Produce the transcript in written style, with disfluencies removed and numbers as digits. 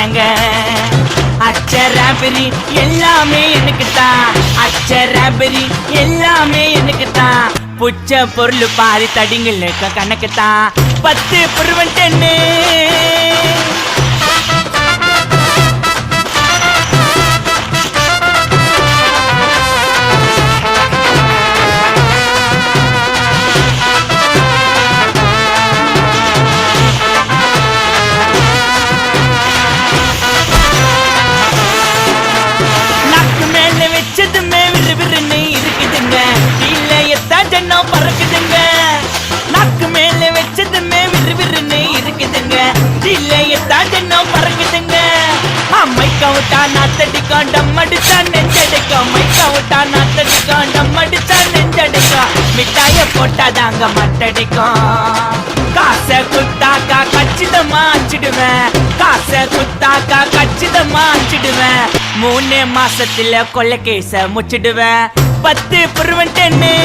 ஏங்க அச்சராபரி எல்லாமே எனக்கு தான், அச்சராபரி எல்லாமே எனக்கு தான். புச்ச பொருள் பாதி தடிங்கள் கணக்கு தான் 10 புருவன்டன்னு. பறக்குதுங்க நாக்கு மேல வச்சதுமே விறுவிறுன்னு இருக்குதுங்க, ஜில்லையத்தான் பறக்குதுங்க. மைக்க விட்டா நாத்தடிக்கும் டம் அடிச்சா நெஞ்சடிக்கும், மைக்க விட்டா நாத்தடிக்கும் டம் அடிச்சா நெஞ்சடிக்கும். மிட்டாய போட்டாதாங்க மட்டடிக்கும். காசை குத்தாக்கா கச்சிதமா அச்சிடுவேன், காசை குத்தாக்கா கச்சிதமா அச்சிடுவேன். 3 மாசத்துல கொலை கேச முச்சிடுவேன் 10 புருவன்டன்னு.